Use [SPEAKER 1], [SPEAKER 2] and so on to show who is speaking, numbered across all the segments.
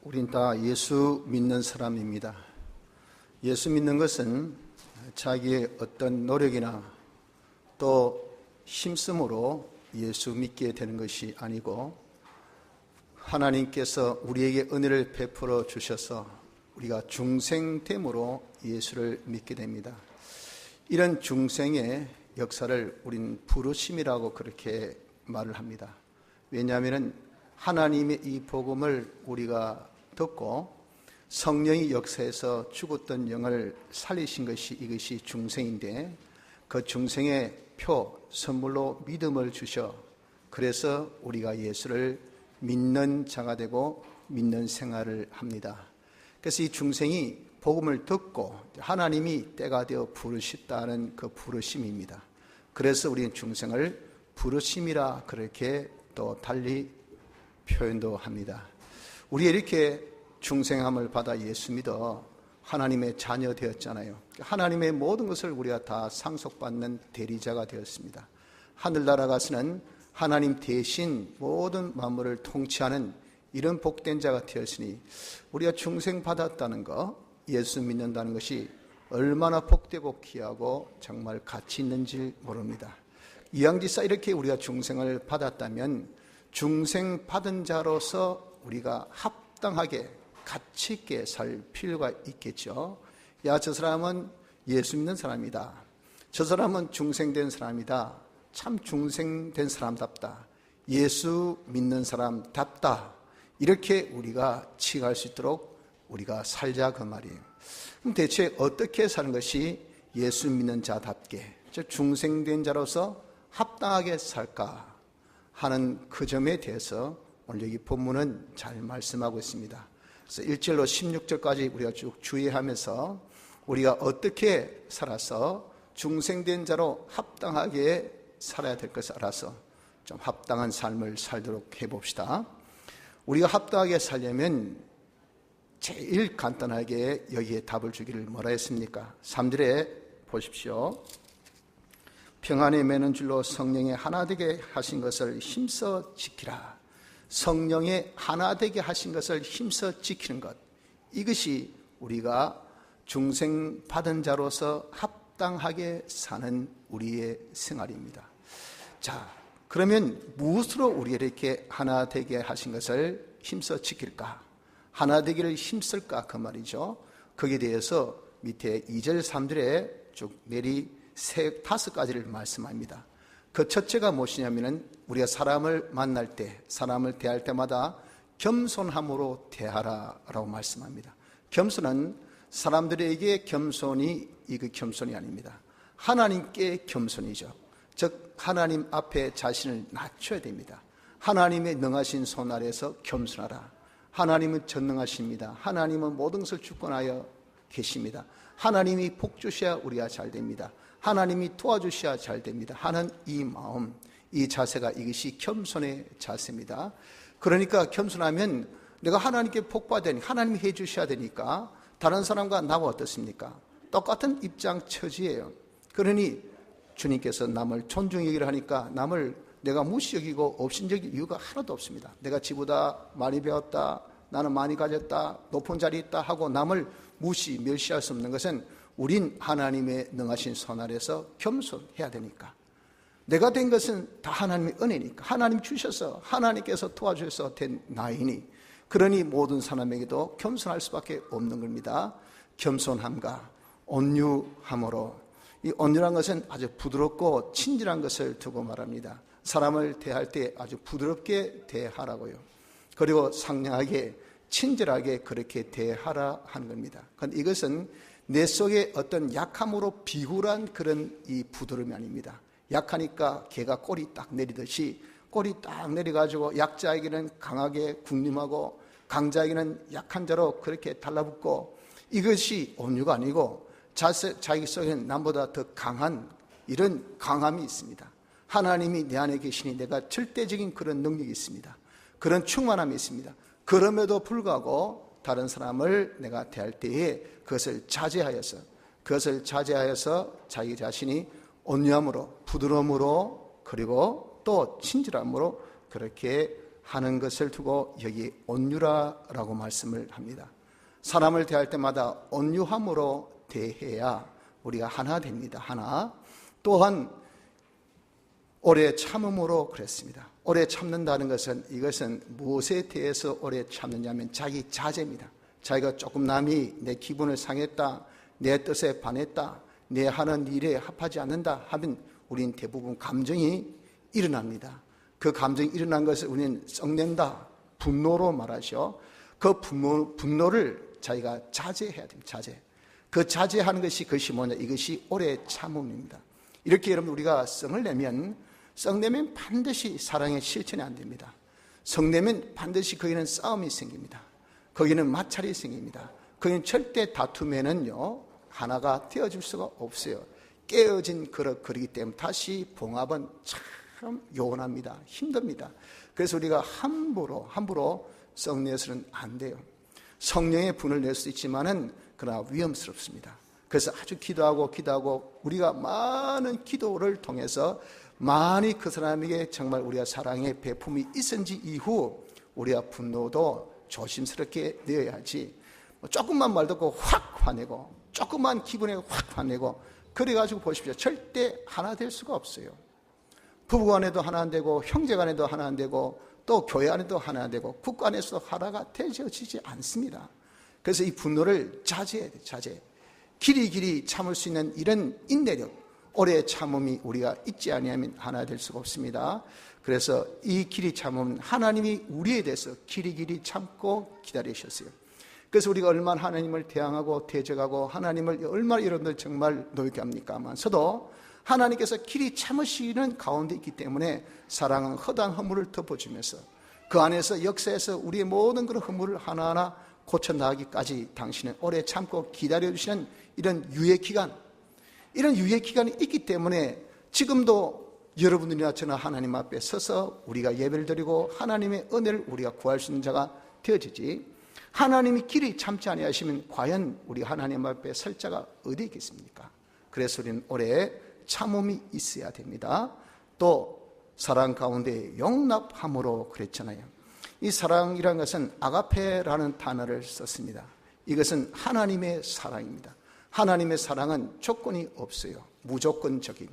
[SPEAKER 1] 우린 다 예수 믿는 사람입니다. 예수 믿는 것은 자기의 어떤 노력이나 또 힘쓰므로 예수 믿게 되는 것이 아니고 하나님께서 우리에게 은혜를 베풀어 주셔서 우리가 중생됨으로 예수를 믿게 됩니다. 이런 중생의 역사를 우린 부르심이라고 그렇게 말을 합니다. 왜냐하면 하나님의 이 복음을 우리가 듣고 성령이 역사해서 죽었던 영을 살리신 것이 이것이 중생인데, 그 중생의 표 선물로 믿음을 주셔 그래서 우리가 예수를 믿는 자가 되고 믿는 생활을 합니다. 그래서 이 중생이 복음을 듣고 하나님이 때가 되어 부르셨다는 그 부르심입니다. 그래서 우리는 중생을 부르심이라 그렇게 또 달리 표현도 합니다. 우리 이렇게 중생함을 받아 예수 믿어 하나님의 자녀 되었잖아요. 하나님의 모든 것을 우리가 다 상속받는 대리자가 되었습니다. 하늘나라 가서는 하나님 대신 모든 만물을 통치하는 이런 복된 자가 되었으니 우리가 중생 받았다는 것, 예수 믿는다는 것이 얼마나 복되고 귀하고 정말 가치 있는지 모릅니다. 이왕지사 이렇게 우리가 중생을 받았다면 중생 받은 자로서 우리가 합당하게 가치 있게 살 필요가 있겠죠. 야, 저 사람은 예수 믿는 사람이다. 저 사람은 중생된 사람이다. 참 중생된 사람답다. 예수 믿는 사람답다. 이렇게 우리가 칭할 수 있도록 우리가 살자 그 말이에요. 그럼 대체 어떻게 사는 것이 예수 믿는 자답게, 즉 중생된 자로서 합당하게 살까 하는 그 점에 대해서 오늘 여기 본문은 잘 말씀하고 있습니다. 그래서 1절로 16절까지 우리가 쭉 주의하면서 우리가 어떻게 살아서 중생된 자로 합당하게 살아야 될 것을 알아서 좀 합당한 삶을 살도록 해봅시다. 우리가 합당하게 살려면 제일 간단하게 여기에 답을 주기를 뭐라 했습니까? 3절에 보십시오. 평안에 매는 줄로 성령에 하나 되게 하신 것을 힘써 지키라. 성령에 하나 되게 하신 것을 힘써 지키는 것, 이것이 우리가 중생 받은 자로서 합당하게 사는 우리의 생활입니다. 자, 그러면 무엇으로 우리를 이렇게 하나 되게 하신 것을 힘써 지킬까? 하나 되기를 힘쓸까? 그 말이죠. 거기에 대해서 밑에 2절 3절에 쭉 내리 5가지를 말씀합니다. 그 첫째가 무엇이냐면 우리가 사람을 만날 때, 사람을 대할 때마다 겸손함으로 대하라라고 말씀합니다. 겸손은 사람들에게 겸손이 그 겸손이 아닙니다. 하나님께 겸손이죠. 즉 하나님 앞에 자신을 낮춰야 됩니다. 하나님의 능하신 손 아래서 겸손하라. 하나님은 전능하십니다. 하나님은 모든 것을 주권하여 계십니다. 하나님이 복 주셔야 우리가 잘 됩니다. 하나님이 도와주셔야 잘 됩니다 하는 이 마음, 이 자세가, 이것이 겸손의 자세입니다. 그러니까 겸손하면 내가 하나님께 복 받으니 하나님이 해 주셔야 되니까 다른 사람과 나와 어떻습니까? 똑같은 입장 처지예요. 그러니 주님께서 남을 존중 얘기를 하니까 남을 내가 무시 여기고 업신여길 이유가 하나도 없습니다. 내가 지보다 많이 배웠다, 나는 많이 가졌다, 높은 자리에 있다 하고 남을 무시, 멸시할 수 없는 것은 우린 하나님의 능하신 손 아래서 겸손해야 되니까. 내가 된 것은 다 하나님의 은혜니까. 하나님 주셔서 하나님께서 도와주셔서 된 나이니, 그러니 모든 사람에게도 겸손할 수밖에 없는 겁니다. 겸손함과 온유함으로, 이 온유란 것은 아주 부드럽고 친절한 것을 두고 말합니다. 사람을 대할 때 아주 부드럽게 대하라고요. 그리고 상냥하게 친절하게 그렇게 대하라 하는 겁니다. 그런데 이것은 내 속에 어떤 약함으로 비굴한 그런 이 부드러움이 아닙니다. 약하니까 개가 꼬리 딱 내리듯이 꼬리 딱 내려가지고 약자에게는 강하게 군림하고 강자에게는 약한 자로 그렇게 달라붙고, 이것이 온유가 아니고 자기 속에는 남보다 더 강한 이런 강함이 있습니다. 하나님이 내 안에 계시니 내가 절대적인 그런 능력이 있습니다. 그런 충만함이 있습니다. 그럼에도 불구하고 다른 사람을 내가 대할 때에 그것을 자제하여서 자기 자신이 온유함으로, 부드러움으로, 그리고 또 친절함으로 그렇게 하는 것을 두고 여기 온유라라고 말씀을 합니다. 사람을 대할 때마다 온유함으로 대해야 우리가 하나 됩니다. 하나. 또한 오래 참음으로 그랬습니다. 오래 참는다는 것은, 이것은 무엇에 대해서 오래 참느냐면 자기 자제입니다. 자기가 조금 남이 내 기분을 상했다, 내 뜻에 반했다, 내 하는 일에 합하지 않는다 하면 우리는 대부분 감정이 일어납니다. 그 감정이 일어난 것을 우리는 썩낸다, 분노로 말하죠. 그 분노를 자기가 자제해야 됩니다. 자제. 그 자제하는 것이, 그것이 뭐냐, 이것이 오래 참음입니다. 이렇게 여러분 우리가 성을 내면 반드시 사랑의 실천이 안 됩니다. 성내면 반드시 거기는 싸움이 생깁니다. 거기는 마찰이 생깁니다. 거기는 절대 다툼에는요 하나가 되어줄 수가 없어요. 깨어진 그릇이기 때문에 다시 봉합은 참 요원합니다. 힘듭니다. 그래서 우리가 함부로 성내서는 안 돼요. 성령의 분을 낼 수 있지만은 그러나 위험스럽습니다. 그래서 아주 기도하고 우리가 많은 기도를 통해서 많이 그 사람에게 정말 우리가 사랑의 배품이 있은지 이후 우리가 분노도 조심스럽게 내어야지, 조금만 말 듣고 확 화내고 조금만 기분에 확 화내고 그래가지고 보십시오. 절대 하나 될 수가 없어요. 부부간에도 하나 안 되고 형제간에도 하나 안 되고 또 교회 안에도 하나 안 되고 국가 안에서도 하나가 되어지지 않습니다. 그래서 이 분노를 자제해야 돼요. 자제. 길이 참을 수 있는 이런 인내력, 오래 참음이 우리가 있지 아니하면 하나 될 수가 없습니다. 그래서 이 길이 참음은 하나님이 우리에 대해서 길이 참고 기다리셨어요. 그래서 우리가 얼마나 하나님을 대항하고 대적하고 하나님을 얼마나 여러분들 정말 노엽게 합니까만서도 하나님께서 길이 참으시는 가운데 있기 때문에 사랑은 허다한 허물을 덮어주면서 그 안에서 역사에서 우리의 모든 그런 허물을 하나하나 고쳐나가기까지 당신은 오래 참고 기다려주시는 이런 유예기간이 있기 때문에 지금도 여러분들이나 저나 하나님 앞에 서서 우리가 예배를 드리고 하나님의 은혜를 우리가 구할 수 있는 자가 되어지지, 하나님이 길이 참지 아니하시면 과연 우리 하나님 앞에 설 자가 어디 있겠습니까? 그래서 우리는 오래 참음이 있어야 됩니다. 또 사랑 가운데 용납함으로 그랬잖아요. 이 사랑이라는 것은 아가페라는 단어를 썼습니다. 이것은 하나님의 사랑입니다. 하나님의 사랑은 조건이 없어요. 무조건적인.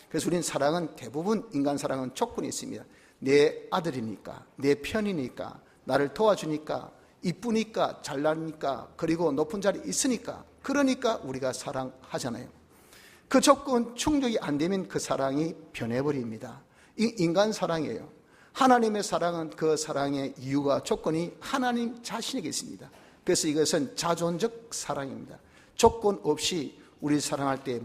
[SPEAKER 1] 그래서 우리는 사랑은 대부분 인간 사랑은 조건이 있습니다. 내 아들이니까, 내 편이니까, 나를 도와주니까, 이쁘니까, 잘나니까, 그리고 높은 자리에 있으니까, 그러니까 우리가 사랑하잖아요. 그 조건 충족이 안 되면 그 사랑이 변해버립니다. 이 인간 사랑이에요. 하나님의 사랑은 그 사랑의 이유가, 조건이 하나님 자신에게 있습니다. 그래서 이것은 자존적 사랑입니다. 조건 없이 우리 사랑할 때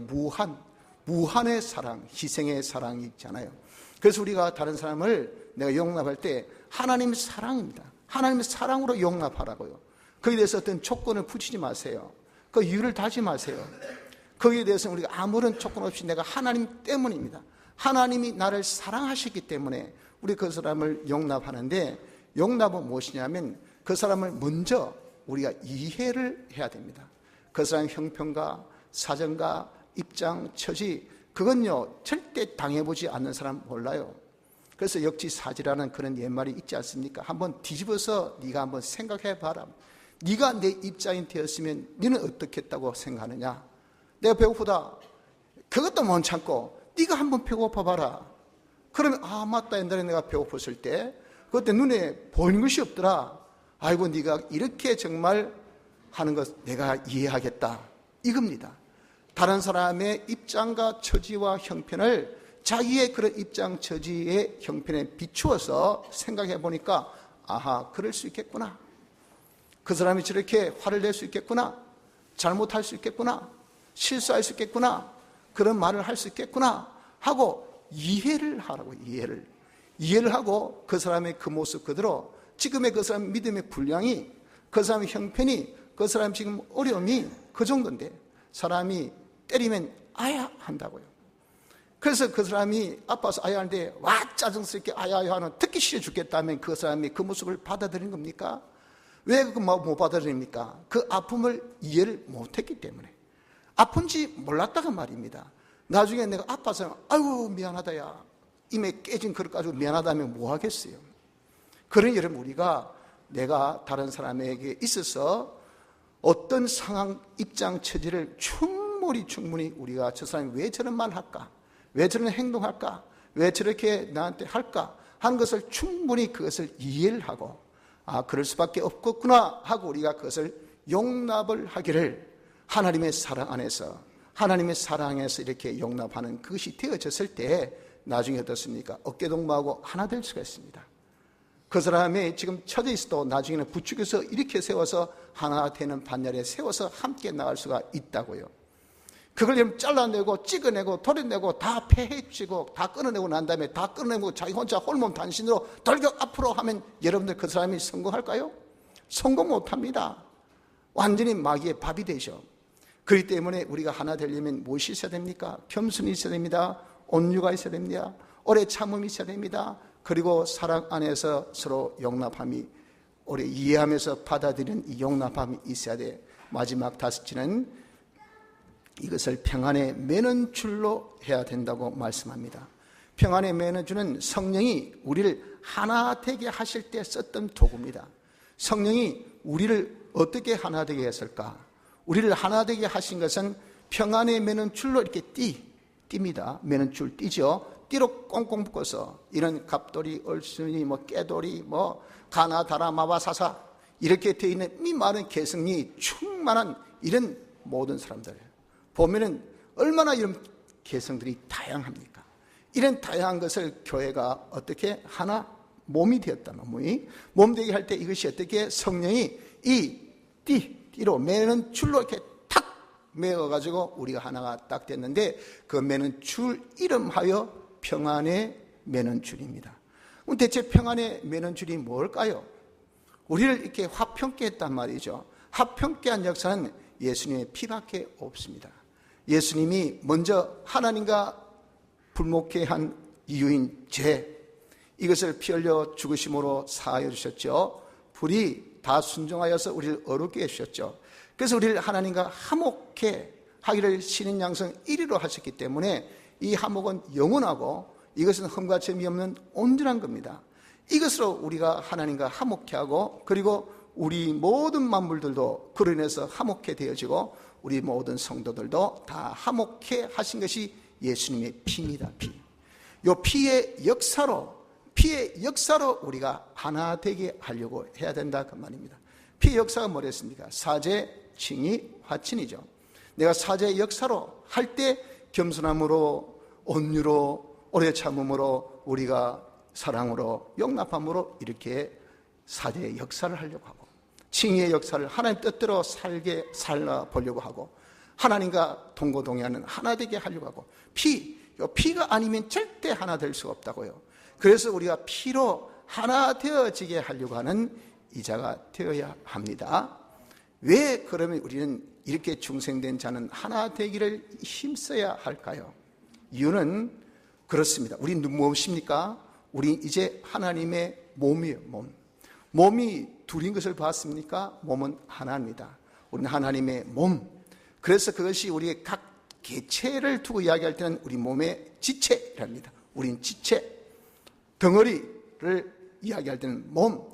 [SPEAKER 1] 무한의 사랑, 희생의 사랑이 있잖아요. 그래서 우리가 다른 사람을 내가 용납할 때 하나님의 사랑입니다. 하나님의 사랑으로 용납하라고요. 거기에 대해서 어떤 조건을 붙이지 마세요. 그 이유를 다지 마세요. 거기에 대해서 우리가 아무런 조건 없이 내가 하나님 때문입니다. 하나님이 나를 사랑하셨기 때문에 우리 그 사람을 용납하는데, 용납은 무엇이냐면 그 사람을 먼저 우리가 이해를 해야 됩니다. 그 사람의 형편과 사정과 입장, 처지, 그건요 절대 당해보지 않는 사람 몰라요. 그래서 역지사지라는 그런 옛말이 있지 않습니까? 한번 뒤집어서 네가 한번 생각해봐라. 네가 내 입장이 되었으면 너는 어떻게 했다고 생각하느냐? 내가 배고프다. 그것도 못 참고 네가 한번 배고파봐라. 그러면 맞다, 옛날에 내가 배고팠을 때 그때 눈에 보이는 것이 없더라. 아이고, 네가 이렇게 정말 하는 것 내가 이해하겠다, 이겁니다. 다른 사람의 입장과 처지와 형편을 자기의 그런 입장, 처지의 형편에 비추어서 생각해 보니까 그럴 수 있겠구나. 그 사람이 저렇게 화를 낼 수 있겠구나. 잘못할 수 있겠구나. 실수할 수 있겠구나. 그런 말을 할 수 있겠구나 하고 이해를 하라고. 이해를 하고 그 사람의 그 모습 그대로, 지금의 그 사람 믿음의 분량이, 그 사람의 형편이, 그 사람 지금 어려움이 그 정도인데 사람이 때리면 아야 한다고요. 그래서 그 사람이 아파서 아야 하는데 짜증스럽게 아야 하는, 듣기 싫어 죽겠다면 그 사람이 그 모습을 받아들이는 겁니까? 왜 그 마음 못 받아들입니까? 그 아픔을 이해를 못했기 때문에. 아픈지 몰랐다가 말입니다. 나중에 내가 아파서 아이고 미안하다, 야, 입에 깨진 그릇 가지고 미안하다면 뭐 하겠어요? 그러니 여러분, 우리가 내가 다른 사람에게 있어서 어떤 상황, 입장, 처지를 충분히 우리가 저 사람이 왜 저런 말 할까? 왜 저런 행동할까? 왜 저렇게 나한테 할까? 하는 것을 충분히 그것을 이해를 하고, 그럴 수밖에 없겠구나 하고 우리가 그것을 용납을 하기를 하나님의 사랑 안에서, 하나님의 사랑에서 이렇게 용납하는 그것이 되어졌을 때 나중에 어떻습니까? 어깨동무하고 하나 될 수가 있습니다. 그 사람이 지금 처져 있어도 나중에는 부축해서 이렇게 세워서 하나 되는 반열에 세워서 함께 나갈 수가 있다고요. 그걸 잘라내고 찍어내고 도려내고 다 폐해치고 다 끊어내고 난 다음에 다 끊어내고 자기 혼자 홀몸 단신으로 돌격 앞으로 하면 여러분들 그 사람이 성공할까요? 성공 못합니다. 완전히 마귀의 밥이 되죠. 그렇기 때문에 우리가 하나 되려면 무엇이 있어야 됩니까? 겸손이 있어야 됩니다. 온유가 있어야 됩니다. 오래 참음이 있어야 됩니다. 그리고 사랑 안에서 서로 용납함이, 오래 이해하면서 받아들이는 이 용납함이 있어야 돼. 마지막 다섯째는 이것을 평안에 매는 줄로 해야 된다고 말씀합니다. 평안에 매는 줄은 성령이 우리를 하나 되게 하실 때 썼던 도구입니다. 성령이 우리를 어떻게 하나 되게 했을까? 우리를 하나 되게 하신 것은 평안에 매는 줄로 이렇게 띱니다. 매는 줄 띠죠. 띠로 꽁꽁 묶어서 이런 갑돌이, 얼순이, 깨돌이, 가나, 다라, 마바, 사사 이렇게 되어 있는 이 많은 개성이 충만한 이런 모든 사람들 보면은 얼마나 이런 개성들이 다양합니까? 이런 다양한 것을 교회가 어떻게 하나 몸이 되었다. 몸 되게 할 때 이것이 어떻게 성령이 이 띠로 매는 줄로 이렇게 탁 매어가지고 우리가 하나가 딱 됐는데 그 매는 줄 이름하여 평안에 매는 줄입니다. 그럼 대체 평안에 매는 줄이 뭘까요? 우리를 이렇게 화평케 했단 말이죠. 화평케 한 역사는 예수님의 피밖에 없습니다. 예수님이 먼저 하나님과 불목케 한 이유인 죄, 이것을 피 흘려 죽으심으로 사하여 주셨죠. 불이 다 순종하여서 우리를 어렵게 해주셨죠. 그래서 우리를 하나님과 화목케 하기를 신인 양성 1위로 하셨기 때문에 이 화목은 영원하고 이것은 흠과 점이 없는 온전한 겁니다. 이것으로 우리가 하나님과 화목케 하고, 그리고 우리 모든 만물들도 그로 인해서 화목케 되어지고 우리 모든 성도들도 다 화목케 하신 것이 예수님의 피입니다. 피. 이 피의 역사로 우리가 하나 되게 하려고 해야 된다 그 말입니다. 피의 역사가 뭐랬습니까? 사죄, 칭의, 화친이죠. 내가 사죄의 역사로 할 때 겸손함으로, 온유로, 오래 참음으로, 우리가 사랑으로, 용납함으로 이렇게 사죄의 역사를 하려고 하고, 칭의의 역사를 하나님 뜻대로 살아보려고 하고, 하나님과 동고동의하는 하나 되게 하려고 하고, 피가 아니면 절대 하나 될 수가 없다고요. 그래서 우리가 피로 하나 되어지게 하려고 하는 이자가 되어야 합니다. 왜 그러면 우리는 이렇게 중생된 자는 하나 되기를 힘써야 할까요? 이유는 그렇습니다. 우리는 무엇입니까? 우리 이제 하나님의 몸이에요. 몸이 둘인 것을 봤습니까? 몸은 하나입니다. 우리는 하나님의 몸. 그래서 그것이 우리의 각 개체를 두고 이야기할 때는 우리 몸의 지체랍니다. 우린 지체, 덩어리를 이야기할 때는 몸,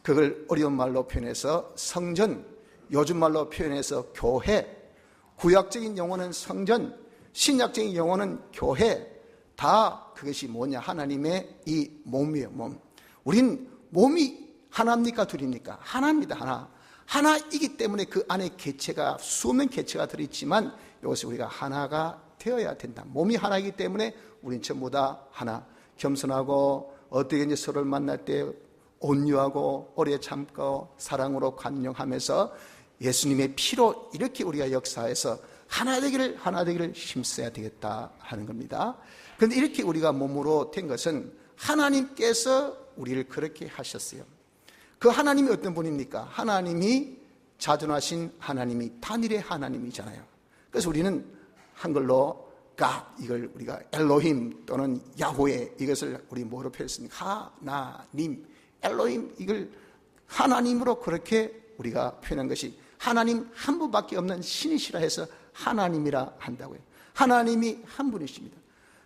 [SPEAKER 1] 그걸 어려운 말로 표현해서 성전, 요즘 말로 표현해서 교회, 구약적인 용어는 성전, 신약적인 용어는 교회, 다 그것이 뭐냐? 하나님의 이 몸이에요. 몸. 우린 몸이 하나입니까? 둘입니까? 하나입니다. 하나. 하나이기 때문에 그 안에 개체가, 수없는 개체가 들어있지만 이것이 우리가 하나가 되어야 된다. 몸이 하나이기 때문에 우린 전부 다 하나. 겸손하고 어떻게 이제 서로를 만날 때 온유하고 오래 참고 사랑으로 관용하면서 예수님의 피로 이렇게 우리가 역사해서 하나 되기를 힘써야 되겠다 하는 겁니다. 그런데 이렇게 우리가 몸으로 된 것은 하나님께서 우리를 그렇게 하셨어요. 그 하나님이 어떤 분입니까? 하나님이 자존하신 하나님이 단일의 하나님이잖아요. 그래서 우리는 한글로 God, 이걸 우리가 엘로힘 또는 야훼, 이것을 우리 뭐로 표현했습니까? 하나님, 엘로힘, 이걸 하나님으로 그렇게 우리가 표현한 것이, 하나님 한 분밖에 없는 신이시라 해서 하나님이라 한다고요. 하나님이 한 분이십니다.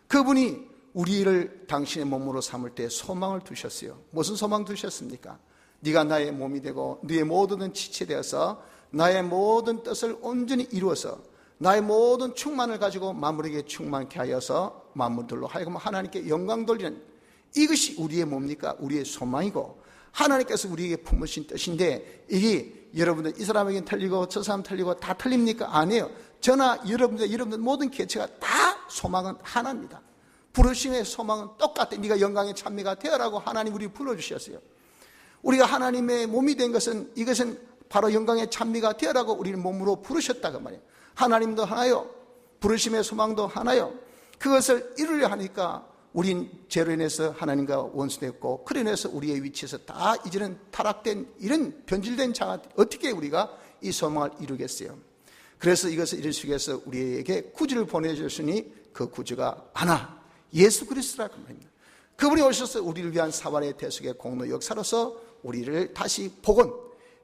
[SPEAKER 1] 그분이 우리를 당신의 몸으로 삼을 때 소망을 두셨어요. 무슨 소망 두셨습니까? 네가 나의 몸이 되고 네의 모든 지체되어서 나의 모든 뜻을 온전히 이루어서 나의 모든 충만을 가지고 만물에게 충만케 하여서 만물들로 하여금 하나님께 영광 돌리는, 이것이 우리의 뭡니까? 우리의 소망이고 하나님께서 우리에게 품으신 뜻인데, 이게 여러분들 이 사람에게는 틀리고 저 사람 틀리고 다 틀립니까? 아니에요. 저나 여러분들 모든 개체가 다 소망은 하나입니다. 부르심의 소망은 똑같아. 네가 영광의 찬미가 되어라고 하나님 우리 불러주셨어요. 우리가 하나님의 몸이 된 것은, 이것은 바로 영광의 찬미가 되어라고 우리를 몸으로 부르셨다고 말이에요. 하나님도 하나요, 부르심의 소망도 하나요. 그것을 이루려 하니까 우린 죄로 인해서 하나님과 원수됐고, 그로 인해서 우리의 위치에서 다 이제는 타락된 이런 변질된 자가 어떻게 우리가 이 소망을 이루겠어요. 그래서 이것을 이루시기 위해서 우리에게 구주를 보내주셨으니 그 구주가 하나, 예수 그리스도라고 말입니다. 그분이 오셔서 우리를 위한 사발의 대속의 공로 역사로서 우리를 다시 복원,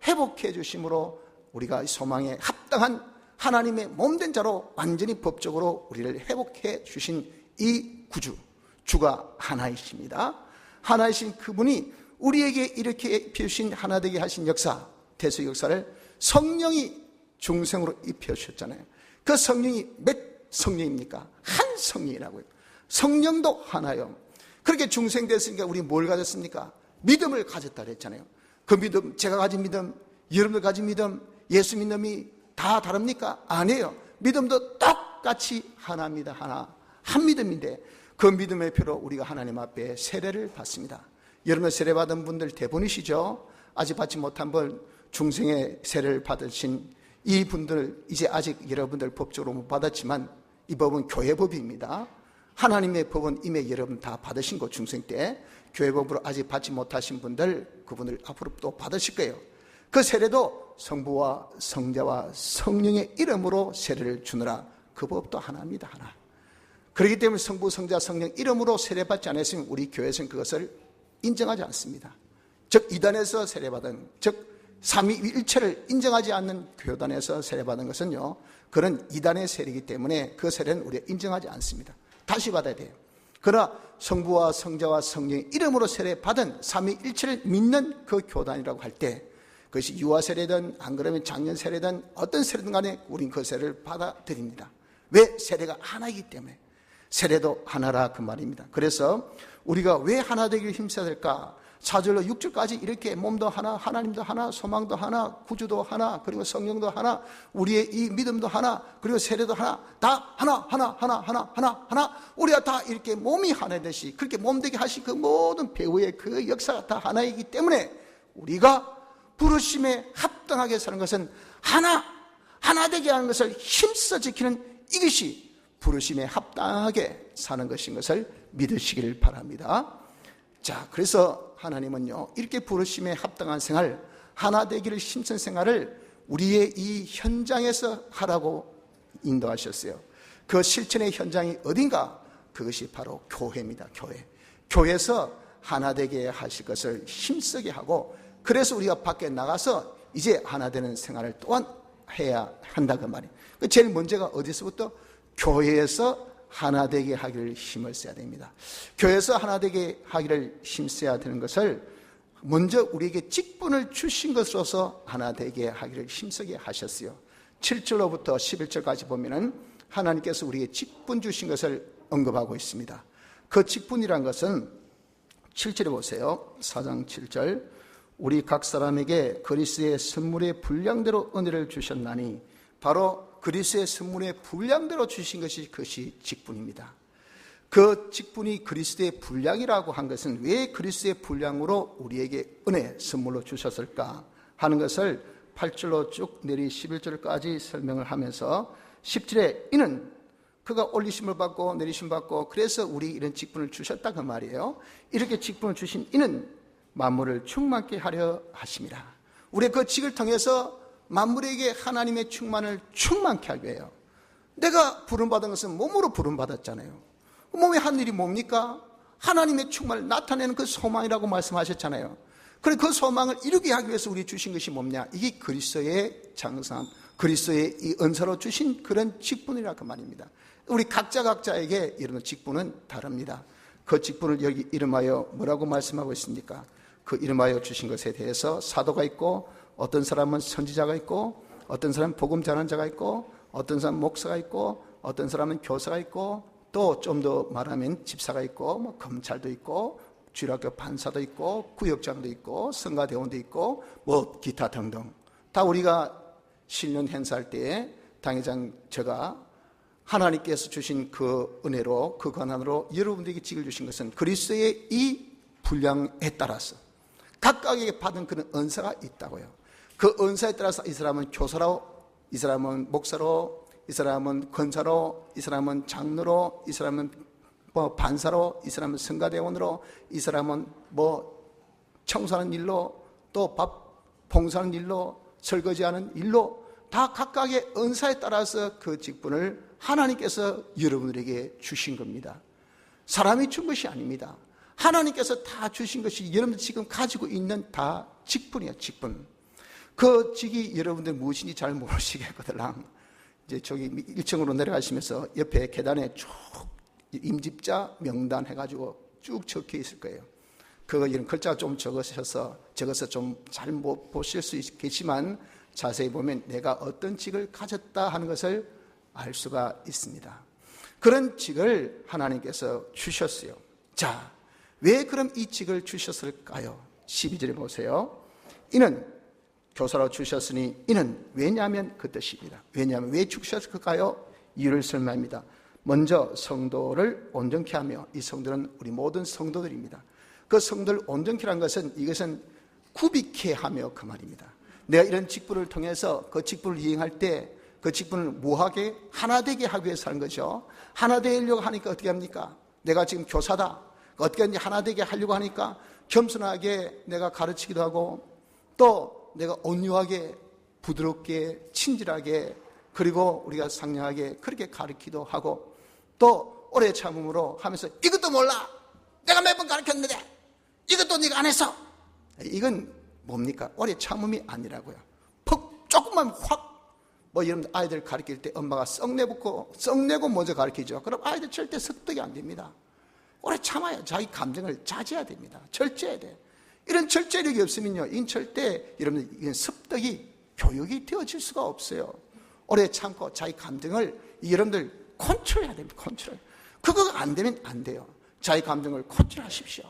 [SPEAKER 1] 회복해 주심으로 우리가 소망에 합당한 하나님의 몸된 자로 완전히 법적으로 우리를 회복해 주신 이 구주, 주가 하나이십니다. 하나이신 그분이 우리에게 이렇게 입혀주신 하나되게 하신 역사, 대속 역사를 성령이 중생으로 입혀주셨잖아요. 그 성령이 몇 성령입니까? 한 성령이라고요. 성령도 하나요. 그렇게 중생됐으니까 우리 뭘 가졌습니까? 믿음을 가졌다 그랬잖아요. 그 믿음, 제가 가진 믿음, 여러분들 가진 믿음, 예수 믿음이 다 다릅니까? 아니에요. 믿음도 똑같이 하나입니다. 하나. 한 믿음인데 그 믿음의 표로 우리가 하나님 앞에 세례를 받습니다. 여러분 세례 받은 분들 대부분이시죠? 아직 받지 못한 분, 중생의 세례를 받으신 이 분들, 이제 아직 여러분들 법적으로 못 받았지만 이 법은 교회법입니다. 하나님의 법은 이미 여러분 다 받으신 거, 중생 때. 교회법으로 아직 받지 못하신 분들, 그분들 앞으로 또 받으실 거예요. 그 세례도 성부와 성자와 성령의 이름으로 세례를 주느라 그 법도 하나입니다. 하나. 그렇기 때문에 성부, 성자, 성령 이름으로 세례받지 않았으면 우리 교회에서는 그것을 인정하지 않습니다. 즉 이단에서 세례받은, 즉 삼위일체를 인정하지 않는 교단에서 세례받은 것은요, 그런 이단의 세례이기 때문에 그 세례는 우리가 인정하지 않습니다. 다시 받아야 돼요. 그러나 성부와 성자와 성령의 이름으로 세례받은 삼위일체를 믿는 그 교단이라고 할 때, 그것이 유아 세례든 안 그러면 장년 세례든 어떤 세례든 간에 우린 그 세례를 받아들입니다. 왜? 세례가 하나이기 때문에. 세례도 하나라 그 말입니다. 그래서 우리가 왜 하나 되기를 힘써야 될까? 4절로 6절까지 이렇게 몸도 하나, 하나님도 하나, 소망도 하나, 구주도 하나, 그리고 성령도 하나, 우리의 이 믿음도 하나, 그리고 세례도 하나, 다 하나, 우리가 다 이렇게 몸이 하나 되시, 그렇게 몸되게 하신 그 모든 배후의 그 역사가 다 하나이기 때문에 우리가 부르심에 합당하게 사는 것은 하나 되게 하는 것을 힘써 지키는 이것이 부르심에 합당하게 사는 것인 것을 믿으시길 바랍니다. 자, 그래서 하나님은요, 이렇게 부르심에 합당한 생활, 하나 되기를 힘쓴 생활을 우리의 이 현장에서 하라고 인도하셨어요. 그 실천의 현장이 어딘가? 그것이 바로 교회입니다. 교회에서 하나 되게 하실 것을 힘쓰게 하고, 그래서 우리가 밖에 나가서 이제 하나 되는 생활을 또한 해야 한다 그 말이에요. 제일 문제가 어디서부터? 교회에서 하나 되게 하기를 힘을 써야 됩니다. 교회에서 하나 되게 하기를 힘써야 되는 것을 먼저 우리에게 직분을 주신 것으로서 하나 되게 하기를 힘쓰게 하셨어요. 7절로부터 11절까지 보면은 하나님께서 우리에게 직분 주신 것을 언급하고 있습니다. 그 직분이란 것은 7절에 보세요. 4장 7절. 우리 각 사람에게 그리스도의 선물의 분량대로 은혜를 주셨나니, 바로 그리스도의 선물의 분량대로 주신 것이 그것이 직분입니다. 그 직분이 그리스도의 분량이라고 한 것은 왜 그리스도의 분량으로 우리에게 은혜 선물로 주셨을까 하는 것을 8절로 쭉 내리 11절까지 설명을 하면서 10절에 이는 그가 올리심을 받고 내리심 받고 그래서 우리 이런 직분을 주셨다 그 말이에요. 이렇게 직분을 주신 이는 만물을 충만케 하려 하심이라. 우리 그 직을 통해서 만물에게 하나님의 충만을 충만케 하기 위해요. 내가 부름받은 것은 몸으로 부름받았잖아요. 몸에 한 일이 뭡니까? 하나님의 충만을 나타내는 그 소망이라고 말씀하셨잖아요. 그래 그 소망을 이루게 하기 위해서 우리 주신 것이 뭐냐? 이게 그리스도의 장사함, 그리스도의 이 은사로 주신 그런 직분이라 그 말입니다. 우리 각자에게 이런 직분은 다릅니다. 그 직분을 여기 이름하여 뭐라고 말씀하고 있습니까? 그 이름하여 주신 것에 대해서 사도가 있고, 어떤 사람은 선지자가 있고, 어떤 사람은 복음 전하는 자가 있고, 어떤 사람은 목사가 있고, 어떤 사람은 교사가 있고, 또 좀 더 말하면 집사가 있고, 뭐 검찰도 있고, 주일학교 판사도 있고, 구역장도 있고, 성가대원도 있고, 뭐 기타 등등. 다 우리가 신년 행사할 때에 당회장 제가 하나님께서 주신 그 은혜로, 그 권한으로 여러분들에게 직을 주신 것은 그리스도의 이 분량에 따라서 각각에게 받은 그런 은사가 있다고요. 그 은사에 따라서 이 사람은 교사로, 이 사람은 목사로, 이 사람은 권사로, 이 사람은 장로로, 이 사람은 뭐 반사로, 이 사람은 성가대원으로, 이 사람은 뭐 청소하는 일로, 또 밥 봉사하는 일로, 설거지하는 일로, 다 각각의 은사에 따라서 그 직분을 하나님께서 여러분들에게 주신 겁니다. 사람이 준 것이 아닙니다. 하나님께서 다 주신 것이 여러분들 지금 가지고 있는 다 직분이에요. 직분. 그 직이 여러분들 무엇인지 잘 모르시겠거들랑 이제 저기 1층으로 내려가시면서 옆에 계단에 쭉 임직자 명단 해가지고 쭉 적혀 있을 거예요. 그거 이런 글자 좀 적어서 좀 잘 못 보실 수 있겠지만 자세히 보면 내가 어떤 직을 가졌다 하는 것을 알 수가 있습니다. 그런 직을 하나님께서 주셨어요. 자, 왜 그럼 이 직을 주셨을까요? 12절에 보세요. 이는 교사로 주셨으니 이는 왜냐하면 그 뜻입니다. 왜냐하면 왜 주셨을까요? 이유를 설명합니다. 먼저 성도를 온전케 하며, 이 성도는 우리 모든 성도들입니다. 그 성도를 온전케 하는 것은 이것은 구비케 하며 그 말입니다. 내가 이런 직분을 통해서 그 직분을 이행할 때 그 직분을 뭐하게? 하나 되게 하기 위해서 하는 거죠. 하나 되려고 하니까 어떻게 합니까? 내가 지금 교사다. 어떻게 하는지 하나 되게 하려고 하니까 겸손하게 내가 가르치기도 하고, 또 내가 온유하게 부드럽게 친절하게, 그리고 우리가 상냥하게 그렇게 가르치기도 하고, 또 오래 참음으로 하면서 이것도 몰라, 내가 몇 번 가르쳤는데 이것도 네가 안 했어. 이건 뭡니까? 오래 참음이 아니라고요. 조금만 확, 뭐 여러분 아이들 가르칠 때 엄마가 썩내고 먼저 가르치죠. 그럼 아이들 절대 습득이 안 됩니다. 오래 참아야, 자기 감정을 자제해야 됩니다. 절제해야 돼. 이런 절제력이 없으면요, 이 절대 여러분들 이건 습득이 교육이 되어질 수가 없어요. 오래 참고 자기 감정을 여러분들 컨트롤해야 됩니다. 컨트롤. 그거 안 되면 안 돼요. 자기 감정을 컨트롤하십시오.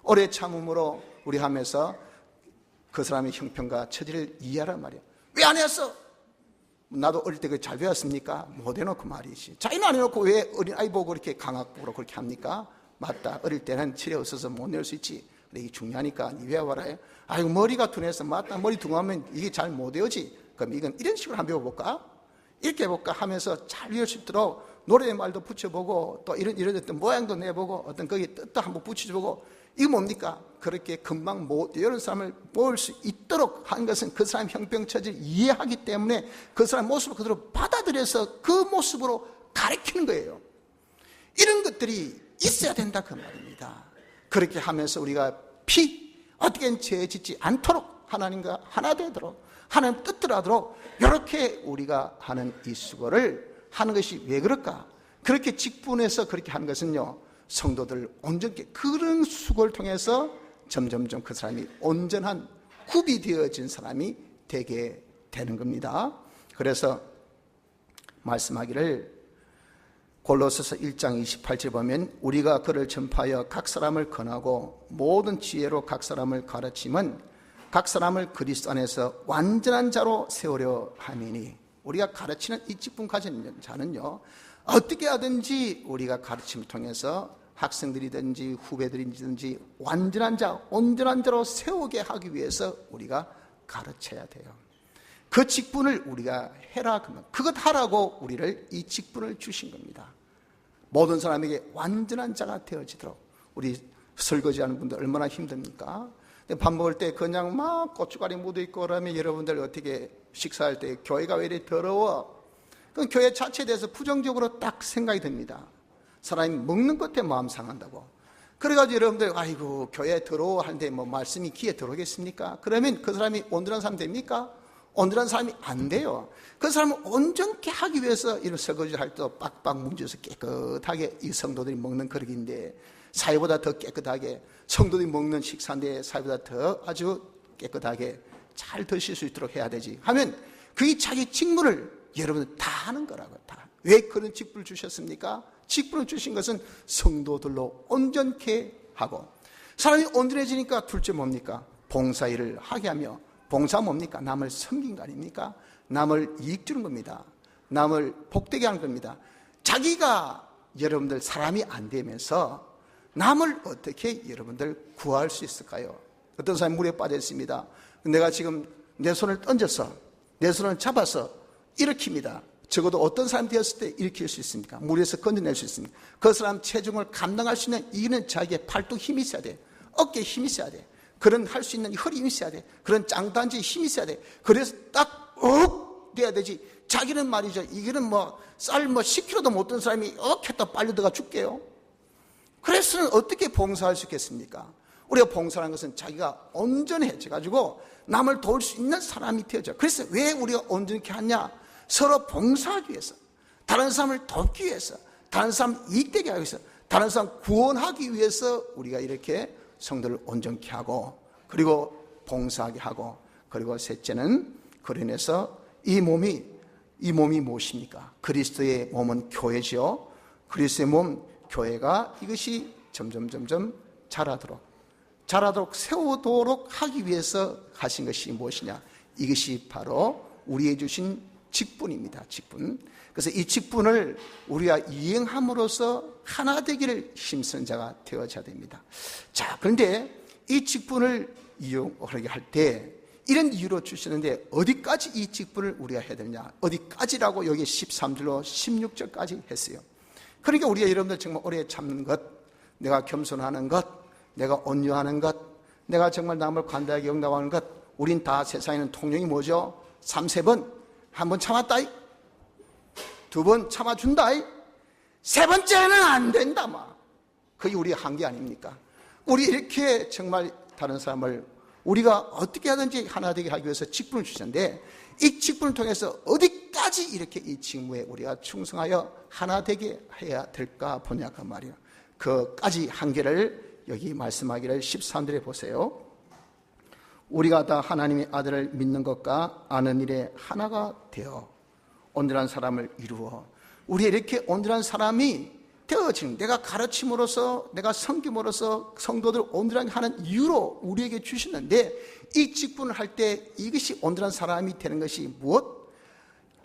[SPEAKER 1] 오래 참음으로 우리 하면서 그 사람의 형편과 처지를 이해하란 말이에요. 왜 안 했어? 나도 어릴 때 잘 배웠습니까? 못 해놓고 말이지. 자기는 안 해놓고 왜 어린아이 보고 그렇게 강압적으로 그렇게 합니까? 맞다. 어릴 때는 치료 없어서 못 낼 수 있지. 근데 이게 중요하니까 니 배워봐라. 아이고 머리가 둔해서 맞다. 머리 둔하면 이게 잘 못 외우지. 그럼 이건 이런 식으로 한번 배워볼까? 이렇게 해볼까 하면서 잘 외울 수 있도록 노래의 말도 붙여보고, 또 이런 어떤 모양도 내보고, 어떤 거기에 뜻도 한번 붙여보고. 이거 뭡니까? 그렇게 금방 못 외우는 사람을 모을 수 있도록 한 것은 그 사람 형평처지를 이해하기 때문에 그 사람 모습을 그대로 받아들여서 그 모습으로 가르치는 거예요. 이런 것들이 있어야 된다 그 말입니다. 그렇게 하면서 우리가 어떻게든 죄 짓지 않도록, 하나님과 하나 되도록, 하나님 뜻대로 하도록, 이렇게 우리가 하는 이 수고를 하는 것이 왜 그럴까? 그렇게 직분해서 그렇게 하는 것은요, 성도들 온전케, 그런 수고를 통해서 점점점 그 사람이 온전한 구비되어진 사람이 되게 되는 겁니다. 그래서 말씀하기를 골로새서 1장 28절 보면 우리가 그를 전파하여 각 사람을 권하고 모든 지혜로 각 사람을 가르침은 각 사람을 그리스도 안에서 완전한 자로 세우려 함이니, 우리가 가르치는 이 직분 가진 자는요, 어떻게 하든지 우리가 가르침을 통해서 학생들이든지 후배들이든지 완전한 자, 온전한 자로 세우게 하기 위해서 우리가 가르쳐야 돼요. 그 직분을 우리가 해라, 그러면 그것 하라고 우리를 이 직분을 주신 겁니다. 모든 사람에게 완전한 자가 되어지도록. 우리 설거지하는 분들 얼마나 힘듭니까? 밥 먹을 때 그냥 막 고춧가루 묻어있고 그러면 여러분들 어떻게 식사할 때 교회가 왜 이렇게 더러워? 그 교회 자체에 대해서 부정적으로 딱 생각이 듭니다. 사람이 먹는 것에 마음 상한다고. 그래가지고 여러분들 아이고 교회 더러워 하는데 뭐 말씀이 귀에 들어오겠습니까? 그러면 그 사람이 온전한 사람 됩니까? 온전한 사람이 안 돼요. 그 사람을 온전케 하기 위해서 이런 설거지를 할 때 빡빡 문져서 깨끗하게 이 성도들이 먹는 그릇인데, 사회보다 더 깨끗하게, 성도들이 먹는 식사인데 사회보다 더 아주 깨끗하게 잘 드실 수 있도록 해야 되지 하면 그게 자기 직분을 여러분들 다 하는 거라고. 다. 왜 그런 직분을 주셨습니까? 직분을 주신 것은 성도들로 온전케 하고, 사람이 온전해지니까 둘째 뭡니까? 봉사일을 하게 하며, 봉사 뭡니까? 남을 섬긴 거 아닙니까? 남을 이익 주는 겁니다. 남을 복되게 하는 겁니다. 자기가 여러분들 사람이 안 되면서 남을 어떻게 여러분들 구할 수 있을까요? 어떤 사람이 물에 빠져 있습니다. 내가 지금 내 손을 던져서, 내 손을 잡아서 일으킵니다. 적어도 어떤 사람이 되었을 때 일으킬 수 있습니까? 물에서 건져낼 수 있습니까? 그 사람 체중을 감당할 수 있는 이는 자기의 팔뚝 힘이 있어야 돼. 어깨에 힘이 있어야 돼. 그런 할 수 있는 허리 힘이 있어야 돼. 그런 짱단지에 힘이 있어야 돼. 그래서 딱 돼야 되지. 자기는 말이죠. 이거는 쌀 10kg도 못 든 사람이 했다 빨리 들어가 죽게요. 그래서는 어떻게 봉사할 수 있겠습니까? 우리가 봉사하는 것은 자기가 온전해져 가지고 남을 도울 수 있는 사람이 되어져. 그래서 왜 우리가 온전케 하냐? 서로 봉사하기 위해서, 다른 사람을 돕기 위해서, 다른 사람 이익되게 하기 위해서, 다른 사람 구원하기 위해서 우리가 이렇게 성도를 온전케 하고, 그리고 봉사하게 하고, 그리고 셋째는 그로 인해서 이 몸이 무엇입니까? 그리스도의 몸은 교회죠. 그리스도의 몸 교회가 이것이 점점 자라도록 세우도록 하기 위해서 하신 것이 무엇이냐? 이것이 바로 우리에게 주신 직분입니다. 직분. 그래서 이 직분을 우리가 이행함으로써 하나 되기를 힘쓰는 자가 되어져야 됩니다. 자, 그런데 이 직분을 이용하게 할 때 이런 이유로 주시는데 어디까지 이 직분을 우리가 해야 되느냐? 어디까지라고 여기 13절로 16절까지 했어요. 그러니까 우리가 여러분들 정말 오래 참는 것, 내가 겸손하는 것, 내가 온유하는 것, 내가 정말 남을 관대하게 영접하는 것, 우린 다 세상에는 통령이 뭐죠? 3번. 한 번 참았다이, 2번 참아준다이, 3번째는 안 된다 그게 우리의 한계 아닙니까? 우리 이렇게 정말 다른 사람을 우리가 어떻게 하든지 하나 되게 하기 위해서 직분을 주셨는데, 이 직분을 통해서 어디까지 이렇게 이 직무에 우리가 충성하여 하나 되게 해야 될까 보냐 그 말이에요. 그까지 한계를 여기 말씀하기를 13절에 보세요. 우리가 다 하나님의 아들을 믿는 것과 아는 일에 하나가 되어 온전한 사람을 이루어, 우리 이렇게 온전한 사람이 되어지는, 내가 가르침으로써, 내가 섬김으로써 성도들 온전하게 하는 이유로 우리에게 주시는데, 이 직분을 할 때 이것이 온전한 사람이 되는 것이 무엇?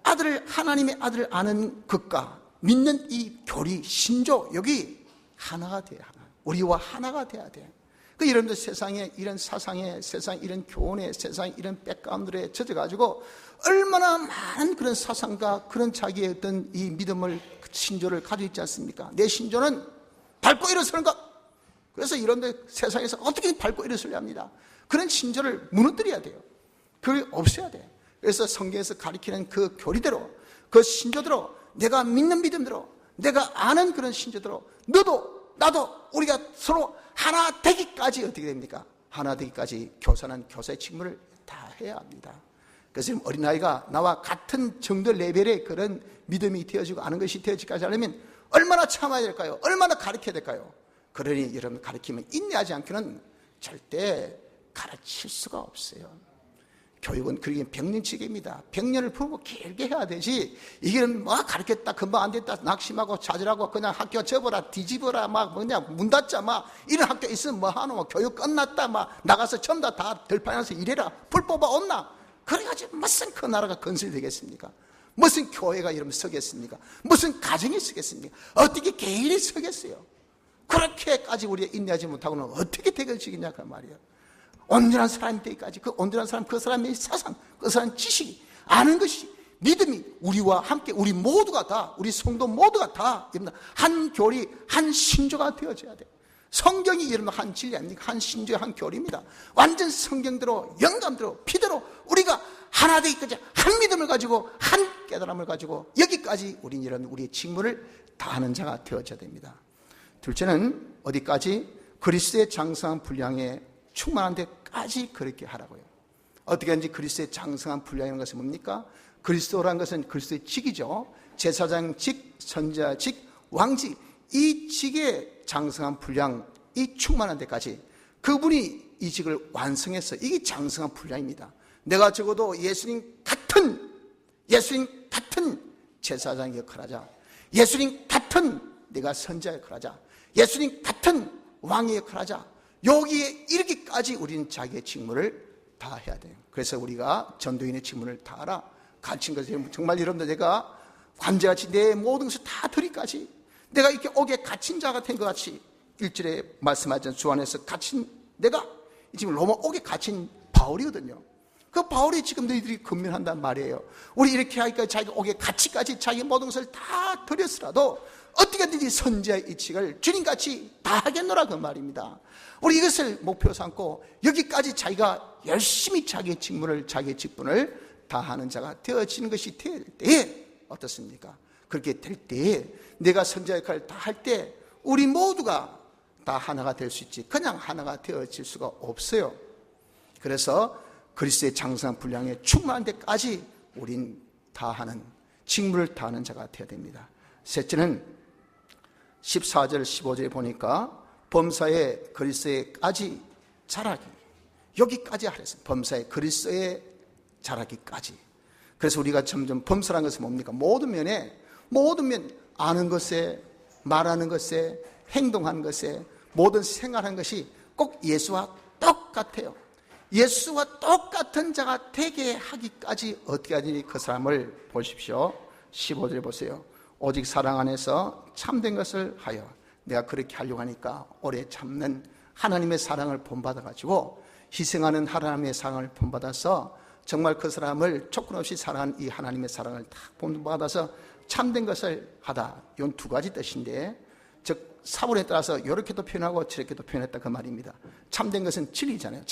[SPEAKER 1] 하나님의 아들을 아는 것과 믿는 이 교리, 신조, 여기 하나가 돼야 하나. 우리와 하나가 돼야 돼. 여러분들 세상에 이런 사상에, 세상 이런 교훈에, 세상 이런 백그라운드에 젖어가지고 얼마나 많은 그런 사상과 그런 자기의 어떤 이 믿음을, 신조를 가지고 있지 않습니까? 내 신조는 밟고 일어서는 것. 그래서 여러분들 세상에서 어떻게 밟고 일어서려 합니다. 그런 신조를 무너뜨려야 돼요. 그게 없어야 돼. 그래서 성경에서 가리키는 그 교리대로, 그 신조대로, 내가 믿는 믿음대로, 내가 아는 그런 신조대로 너도 나도 우리가 서로 하나 되기까지 어떻게 됩니까? 하나 되기까지 교사는 교사의 직무를 다 해야 합니다. 그래서 어린아이가 나와 같은 정도 레벨의 그런 믿음이 되어지고 아는 것이 되어지기까지 하려면 얼마나 참아야 될까요? 얼마나 가르쳐야 될까요? 그러니 여러분 가르치면 인내하지 않고는 절대 가르칠 수가 없어요. 교육은 그러기엔 백년치기입니다. 100년을 풀고 길게 해야 되지, 이게 가르쳤다 금방 안 됐다 낙심하고 좌절하고 그냥 학교 접어라 뒤집어라 그냥 문 닫자 이런 학교 있으면 뭐하노, 교육 끝났다 나가서 전부 다 들판에서 일해라 불 뽑아 온나, 그래가지고 무슨 그 나라가 건설이 되겠습니까? 무슨 교회가 이러면 서겠습니까? 무슨 가정이 서겠습니까? 어떻게 개인이 서겠어요? 그렇게까지 우리가 인내하지 못하고는 어떻게 되겠지겠냐 그 말이에요. 온전한 사람이 되기까지 그 온전한 사람, 그 사람의 사상, 그 사람의 지식이, 아는 것이, 믿음이 우리와 함께 우리 모두가 다, 우리 성도 모두가 다 한 교리, 한 신조가 되어져야 돼요. 성경이 여러분 한 진리 아닙니까? 한 신조, 한 교리입니다. 완전 성경대로, 영감대로, 피대로 우리가 하나 되기까지 한 믿음을 가지고 한 깨달음을 가지고 여기까지 우리는 이런 우리의 직무를 다하는 자가 되어져야 됩니다. 둘째는 어디까지? 그리스도의 장성한 분량에 충만한 데까지 그렇게 하라고요. 어떻게 하는지 그리스도의 장성한 분량이라는 것은 뭡니까? 그리스도라는 것은 그리스도의 직이죠. 제사장 직, 선지자 직, 왕직, 이 직의 장성한 분량, 이 충만한 데까지 그분이 이 직을 완성해서 이게 장성한 분량입니다. 내가 적어도 예수님 같은 제사장 역할하자, 예수님 같은 내가 선자 역할하자, 예수님 같은 왕의 역할하자, 여기에 이렇게까지 우리는 자기의 직무를 다 해야 돼요. 그래서 우리가 전도인의 직무를 다 알아. 갇힌 것을 정말 여러분들, 내가 관제같이 내 모든 것을 다 드리까지 내가 이렇게 옥에 갇힌 자가 된 것 같이 1절에 말씀하신 주 안에서 갇힌 내가 지금 로마 옥에 갇힌 바울이거든요. 그 바울이 지금 너희들이 근면한단 말이에요. 우리 이렇게 하니까 자기 옥에 갇히까지 자기 모든 것을 다 드렸으라도 어떻게든지 선지자의 이칙을 주님같이 다 하겠노라 그 말입니다. 우리 이것을 목표 삼고 여기까지 자기가 열심히 자기의 직무를, 자기의 직분을 다하는 자가 되어지는 것이 될 때에 어떻습니까? 그렇게 될 때에 내가 선지자 역할을 다 할 때 우리 모두가 다 하나가 될 수 있지, 그냥 하나가 되어질 수가 없어요. 그래서 그리스도의 장성한 분량에 충만한 데까지 우린 다하는, 직무를 다하는 자가 되어야 됩니다. 셋째는 14절 15절에 보니까 범사에 그리스도에까지 자라기, 여기까지 하랬어요. 범사에 그리스도에 자라기까지. 그래서 우리가 점점 범사라는 것은 뭡니까? 모든 면 아는 것에, 말하는 것에, 행동하는 것에, 모든 생활하는 것이 꼭 예수와 똑같아요. 예수와 똑같은 자가 되게 하기까지 어떻게 하든지 그 사람을 보십시오. 15절 보세요. 오직 사랑 안에서 참된 것을 하여, 내가 그렇게 하려고 하니까 오래 참는 하나님의 사랑을 본받아가지고 희생하는 하나님의 사랑을 본받아서 정말 그 사람을 조건 없이 사랑하는 이 하나님의 사랑을 다 본받아서 참된 것을 하다. 이건 두 가지 뜻인데, 즉 사본에 따라서 이렇게도 표현하고 저렇게도 표현했다 그 말입니다. 참된 것은 진리잖아요.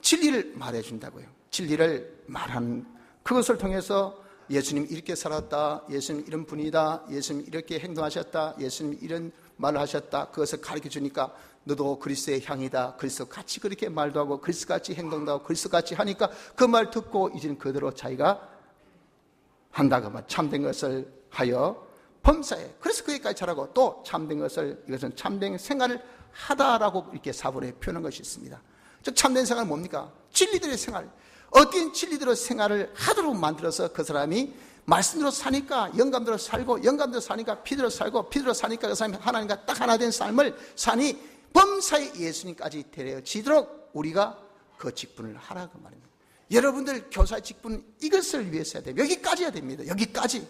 [SPEAKER 1] 진리를 말해준다고요. 진리를 말하는, 그것을 통해서 예수님 이렇게 살았다, 예수님 이런 분이다, 예수님 이렇게 행동하셨다, 예수님 이런 말을 하셨다, 그것을 가르쳐 주니까 너도 그리스도의 향이다, 그리스도 같이 그렇게 말도 하고 그리스도 같이 행동도 하고 그리스도 같이 하니까 그 말 듣고 이제는 그대로 자기가 한다 그 말. 참된 것을 하여 범사에, 그래서 거기까지 잘하고 또 참된 것을, 이것은 참된 생활을 하다라고 이렇게 사본에 표현한 것이 있습니다. 즉 참된 생활은 뭡니까? 진리들의 생활. 어떤 진리대로 생활을 하도록 만들어서 그 사람이 말씀대로 사니까 영감대로 살고, 영감대로 사니까 피대로 살고, 피대로 사니까 그 사람이 하나님과 딱 하나 된 삶을 사니 범사에 예수님까지 데려지도록 우리가 그 직분을 하라 그 말입니다. 여러분들 교사의 직분은 이것을 위해서 해야 돼요. 여기까지 해야 됩니다. 여기까지.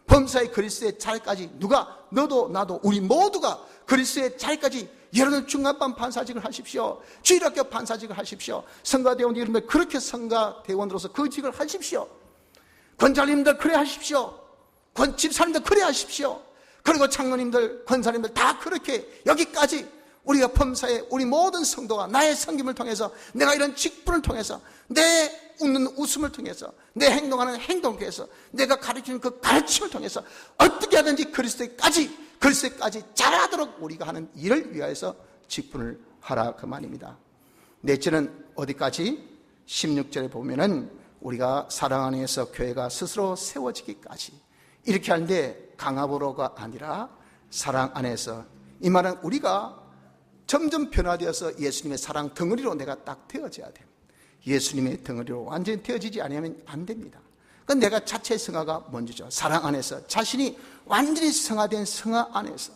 [SPEAKER 1] 범사의 그리스도의 자리까지, 누가, 너도 나도 우리 모두가 그리스도의 자리까지. 여러분 중간반 판사직을 하십시오. 주일학교 판사직을 하십시오. 성가대원 여러분들 그렇게 성가대원으로서 그 직을 하십시오. 권장님들 그래 하십시오. 집사님들 그래 하십시오. 그리고 장로님들, 권사님들 다 그렇게 여기까지 우리가 범사에 우리 모든 성도가 나의 섬김을 통해서, 내가 이런 직분을 통해서, 내 웃는 웃음을 통해서, 내 행동하는 행동을 통해서, 내가 가르치는 그 가르침을 통해서 어떻게 하든지 그리스도까지 잘하도록 우리가 하는 일을 위하여서 직분을 하라 그 말입니다. 넷째는 어디까지? 16절에 보면은 우리가 사랑 안에서 교회가 스스로 세워지기까지, 이렇게 하는데 강압으로가 아니라 사랑 안에서, 이 말은 우리가 점점 변화되어서 예수님의 사랑 덩어리로 내가 딱 되어져야 돼요. 예수님의 덩어리로 완전히 되어지지 않으면 안 됩니다. 그건 내가 자체 성화가 먼저죠. 사랑 안에서, 자신이 완전히 성화된 성화 안에서,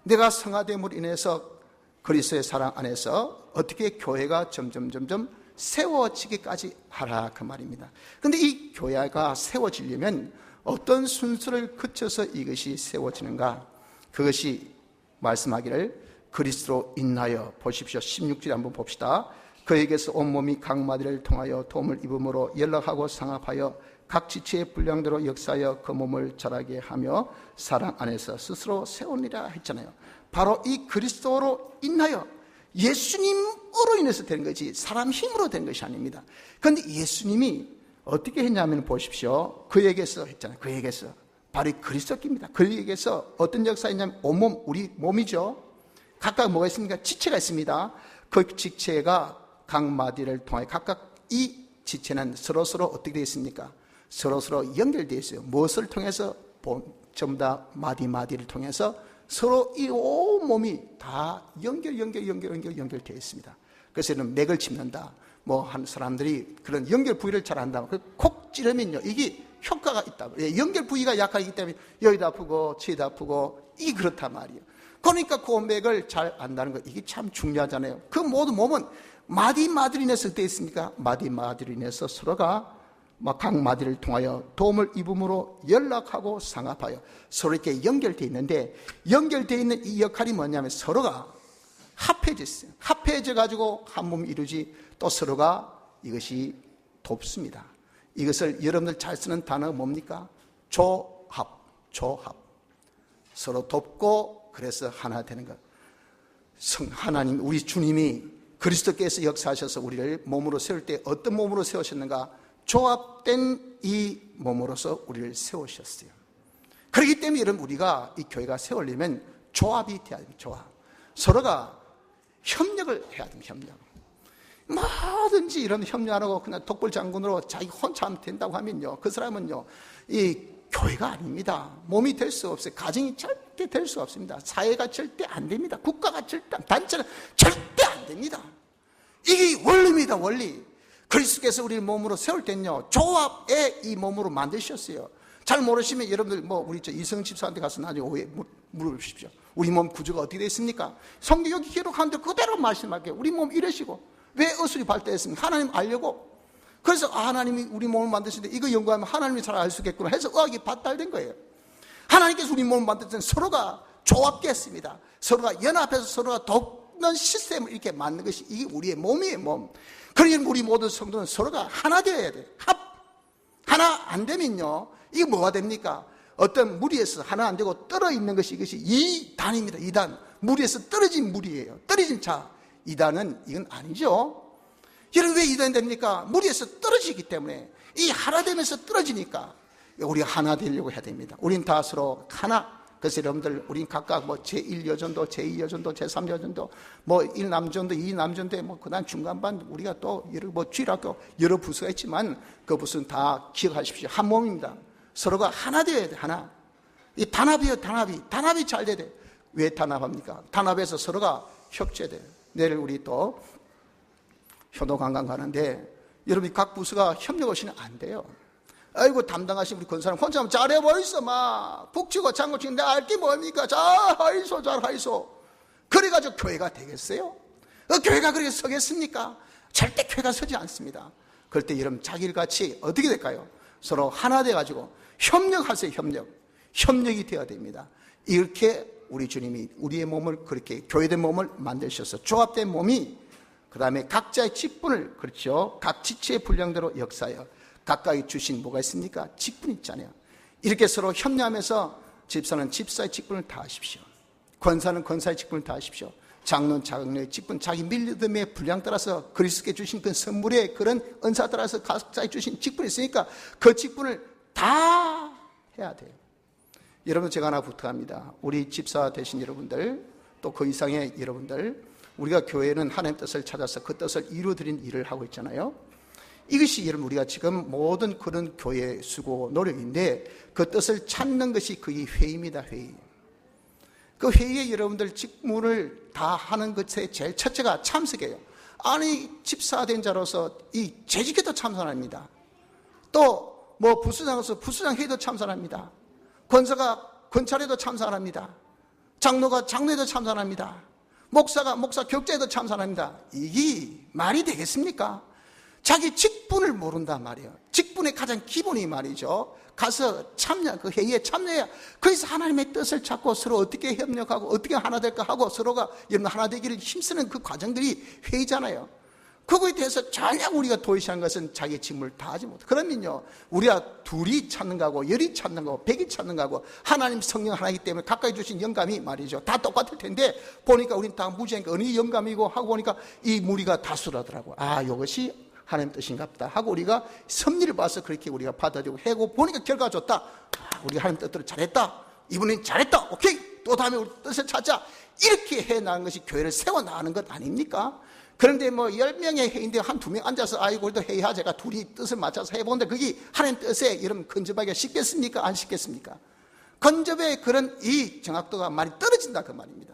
[SPEAKER 1] 내가 성화됨으로 인해서 그리스도의 사랑 안에서 어떻게 교회가 점점 세워지기까지 하라 그 말입니다. 그런데 이 교회가 세워지려면 어떤 순서를 거쳐서 이것이 세워지는가? 그것이 말씀하기를 그리스도로 인하여, 보십시오. 16절에 한번 봅시다. 그에게서 온몸이 각 마디를 통하여 도움을 입음으로 연락하고 상합하여 각 지체의 분량대로 역사하여 그 몸을 자라게 하며 사랑 안에서 스스로 세우니라 했잖아요. 바로 이 그리스도로 인하여, 예수님으로 인해서 된 것이 사람 힘으로 된 것이 아닙니다. 그런데 예수님이 어떻게 했냐면 보십시오. 그에게서 했잖아요. 그에게서, 바로 그리스도입니다. 그에게서 어떤 역사였냐면 온몸, 우리 몸이죠. 각각 뭐가 있습니까? 지체가 있습니다. 그 지체가 각 마디를 통해 각각 이 지체는 서로서로 어떻게 되어 있습니까? 서로서로 연결되어 있어요. 무엇을 통해서? 전부 다 마디를 통해서 서로 이 온 몸이 다 연결되어 있습니다. 그래서 이런 맥을 짚는다. 뭐 한 사람들이 그런 연결 부위를 잘 안다. 콕 찌르면요, 이게 효과가 있다. 연결 부위가 약하기 때문에 여기도 아프고 저기도 아프고 이게 그렇단 말이에요. 그러니까 그 맥을 잘 안다는 거, 이게 참 중요하잖아요. 그 모든 몸은 마디마디린에서 되어 있으니까 마디마디린에서 서로가 각 마디를 통하여 도움을 입음으로 연락하고 상합하여 서로 이렇게 연결되어 있는데, 연결되어 있는 이 역할이 뭐냐면 서로가 합해져 있어요. 합해져 가지고 한 몸 이루지, 또 서로가 이것이 돕습니다. 이것을 여러분들 잘 쓰는 단어가 뭡니까? 조합. 서로 돕고 그래서 하나 되는 것. 하나님, 우리 주님이 그리스도께서 역사하셔서 우리를 몸으로 세울 때 어떤 몸으로 세우셨는가? 조합된 이 몸으로서 우리를 세우셨어요. 그렇기 때문에 여러분, 우리가 이 교회가 세우려면 조합이 돼야 됩니다. 조합. 서로가 협력을 해야 됩니다. 협력. 뭐든지 이런 협력 안 하고 그냥 독불장군으로 자기 혼자 하면 된다고 하면요, 그 사람은요, 이 교회가 아닙니다. 몸이 될 수 없어요. 가정이 절대 될 수 없습니다. 사회가 절대 안 됩니다. 국가가 절대, 단체는 절대 안 됩니다. 이게 원리입니다. 원리. 그리스도께서 우리를 몸으로 세울 때는요, 조합의 이 몸으로 만드셨어요. 잘 모르시면 여러분들 우리 이성 집사한테 가서 나중에 오해 물어보십시오. 우리 몸 구조가 어떻게 되어 있습니까? 성경 여기 기록하는데 그대로 말씀할게요. 우리 몸 이러시고. 왜 어술이 발달했습니까? 하나님 알려고. 그래서 하나님이 우리 몸을 만드시는데 이거 연구하면 하나님이 잘 알 수 있겠구나 해서 의학이 발달된 거예요. 하나님께서 우리 몸을 만들 때는 서로가 조합됐습니다. 서로가 연합해서 서로가 돕는 시스템을 이렇게 만든 것이 이게 우리의 몸이에요. 몸. 그러니 우리 모든 성도는 서로가 하나 되어야 돼요. 하나 안 되면요, 이게 뭐가 됩니까? 어떤 무리에서 하나 안 되고 떨어 있는 것이, 이것이 이단입니다. 이단. 무리에서 떨어진 무리예요. 떨어진 자. 이단은 이건 아니죠. 여러분, 왜 이단이 됩니까? 무리에서 떨어지기 때문에. 이 하나 되면서 떨어지니까 우리가 하나 되려고 해야 됩니다. 우린 다 서로 하나. 그래서 여러분들, 우린 각각 제1여전도, 제2여전도, 제3여전도, 1남전도, 2남전도, 그 다음 중간반, 우리가 또 주일학교 여러 부서가 있지만 그 부서는 다 기억하십시오. 한 몸입니다. 서로가 하나 되어야 돼, 하나. 이 단합이에요, 단합이. 단합이 잘 돼야 돼. 왜 단합합니까? 단합해서 서로가 협조해야 돼요. 내일 우리 또 효도관광 가는데 여러분이 각 부서가 협력하시면 안 돼요. 아이고, 담당하신 우리 권사님 혼자 하면 잘해버렸어. 막 북치고 장구치고 내가 알 게 뭡니까? 잘하이소. 그래가지고 교회가 되겠어요? 교회가 그렇게 서겠습니까? 절대 교회가 서지 않습니다. 그럴 때 여러분, 자기같이 어떻게 될까요? 서로 하나 돼가지고 협력하세요. 협력이 되어야 됩니다. 이렇게 우리 주님이 우리의 몸을, 그렇게 교회된 몸을 만드셔서 조합된 몸이, 그 다음에 각자의 직분을, 그렇죠, 각 지체의 분량대로 역사하여 각각이 주신 뭐가 있습니까? 직분이 있잖아요. 이렇게 서로 협력하면서 집사는 집사의 직분을 다하십시오. 권사는 권사의 직분을 다하십시오. 장로는 장로의 직분, 자기 믿음의 분량 따라서 그리스도께 주신 그 선물의 그런 은사 따라서 각자의 주신 직분이 있으니까 그 직분을 다 해야 돼요. 여러분, 제가 하나 부탁합니다. 우리 집사 되신 여러분들, 또 그 이상의 여러분들, 우리가 교회는 하나님 뜻을 찾아서 그 뜻을 이루어드린 일을 하고 있잖아요. 이것이 여러분, 우리가 지금 모든 그런 교회 수고 노력인데, 그 뜻을 찾는 것이 그게 회의입니다. 회의. 그 회의에 여러분들 직무를 다 하는 것의 제일 첫째가 참석이에요. 아니, 집사된 자로서 이 재직회도 참선합니다. 또 부수장으로서 부수장 회의도 참선합니다. 권사가 권찰에도 참선합니다. 장로가 장로에도 참선합니다. 목사가 목사 격자에도 참선합니다. 이게 말이 되겠습니까? 자기 직분을 모른단 말이에요. 직분의 가장 기본이 말이죠. 가서 그 회의에 참여해야, 거기서 하나님의 뜻을 찾고 서로 어떻게 협력하고 어떻게 하나 될까 하고 서로가 여러분 하나 되기를 힘쓰는 그 과정들이 회의잖아요. 그거에 대해서 전혀 우리가 도의시하는 것은 자기 직무를 다 하지 못해. 그러면요, 우리가 둘이 찾는 거하고 열이 찾는 거하고 백이 찾는 거하고 하나님 성령 하나이기 때문에 가까이 주신 영감이 말이죠, 다 똑같을 텐데 보니까 우린 다 무지하니까 어느 영감이고 하고 보니까 이 무리가 다수라더라고. 아, 이것이 하나님 뜻인가 보다 하고 우리가 섭리를 봐서 그렇게 우리가 받아들이고 해고 보니까 결과가 좋다. 아, 우리 하나님 뜻대로 잘했다. 이분은 잘했다. 오케이, 또 다음에 우리 뜻을 찾자. 이렇게 해나가는 것이 교회를 세워나가는 것 아닙니까? 그런데 10명의 회의인데 한 2명 앉아서 아이고 우리도 회의하자, 제가 둘이 뜻을 맞춰서 해보는데 그게 하나님 뜻에 여러분 근접하기가 쉽겠습니까? 안 쉽겠습니까? 건접의 그런 이 정확도가 많이 떨어진다 그 말입니다.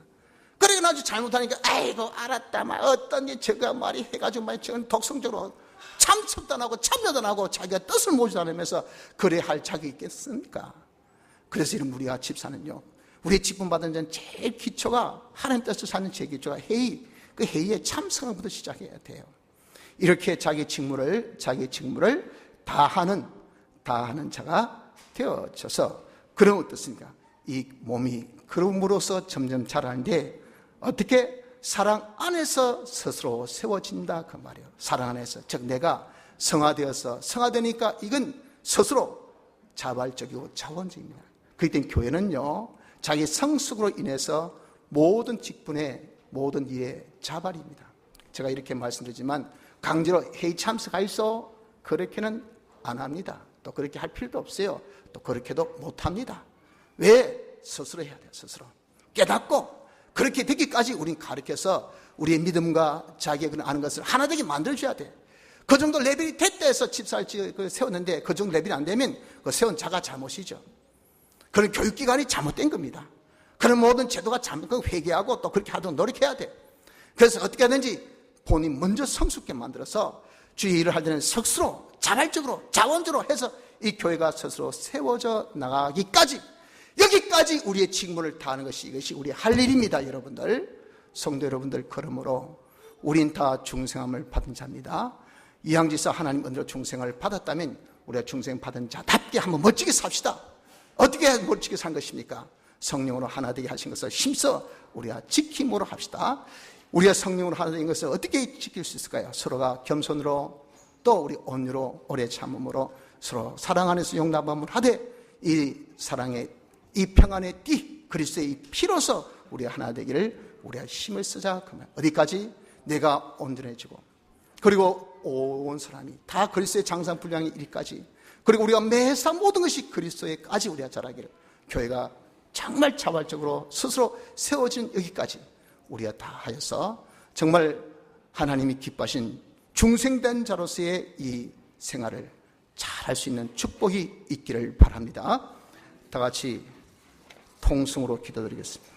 [SPEAKER 1] 그러니까 아주 잘못하니까 아이고 알았다 말 어떤 게 제가 말이 해가지고 말 저는 독성적으로 참석도 안 하고 참여도 안 하고 자기가 뜻을 모지도 않으면서 그래 할 자격이 있겠습니까? 그래서 이런 우리가 집사는요, 우리의 직분받은 자는 제일 기초가 하나님 뜻을 사는 제 기초가 회의, 그 회의에 참석부터 시작해야 돼요. 이렇게 자기 직무를 다하는 자가 되어져서, 그럼 어떻습니까? 이 몸이 그럼으로써 점점 자라는데 어떻게? 사랑 안에서 스스로 세워진다 그 말이에요. 사랑 안에서, 즉 내가 성화되니까 이건 스스로 자발적이고 자원적입니다. 그렇기 때문에 교회는요, 자기 성숙으로 인해서 모든 직분에 모든 일에 자발입니다. 제가 이렇게 말씀드리지만 강제로 회의 참석하이소 그렇게는 안 합니다. 또 그렇게 할 필요도 없어요. 또 그렇게도 못 합니다. 왜? 스스로 해야 돼요. 스스로 깨닫고 그렇게 되기까지 우리는 가르쳐서 우리의 믿음과 자기의 아는 것을 하나 되게 만들어줘야 돼. 그 정도 레벨이 됐다 해서 집사를 세웠는데 그 정도 레벨이 안 되면 그 세운 자가 잘못이죠. 그런 교육기관이 잘못된 겁니다. 그런 모든 제도가 회개하고 또 그렇게 하도록 노력해야 돼. 그래서 어떻게 하든지 본인 먼저 성숙하게 만들어서 주의 일을 할 때는 스스로 자발적으로 자원적으로 해서 이 교회가 스스로 세워져 나가기까지, 여기까지 우리의 직무를 다하는 것이 이것이 우리의 할 일입니다. 여러분들, 성도 여러분들, 그러므로 우린 다 중생함을 받은 자입니다. 이항지서 하나님 은혜로 중생을 받았다면 우리가 중생 받은 자답게 한번 멋지게 삽시다. 어떻게 멋지게 산 것입니까? 성령으로 하나 되게 하신 것을 힘써 우리가 지킴으로 합시다. 우리가 성령으로 하나 된 것을 어떻게 지킬 수 있을까요? 서로가 겸손으로, 또 우리 온유로, 오래 참음으로, 서로 사랑 안에서 용납함을 하되 이 사랑의 이 평안의 띠 그리스도의 이 피로서 우리가 하나 되기를 우리가 힘을 쓰자. 그러면 어디까지? 내가 온전해지고, 그리고 온 사람이 다 그리스도의 장상분량이 이리까지, 그리고 우리가 매사 모든 것이 그리스도에까지 우리가 자라기를, 교회가 정말 자발적으로 스스로 세워진 여기까지 우리가 다 하여서 정말 하나님이 기뻐하신 중생된 자로서의 이 생활을 잘 할 수 있는 축복이 있기를 바랍니다. 다 같이 통성으로 기도드리겠습니다.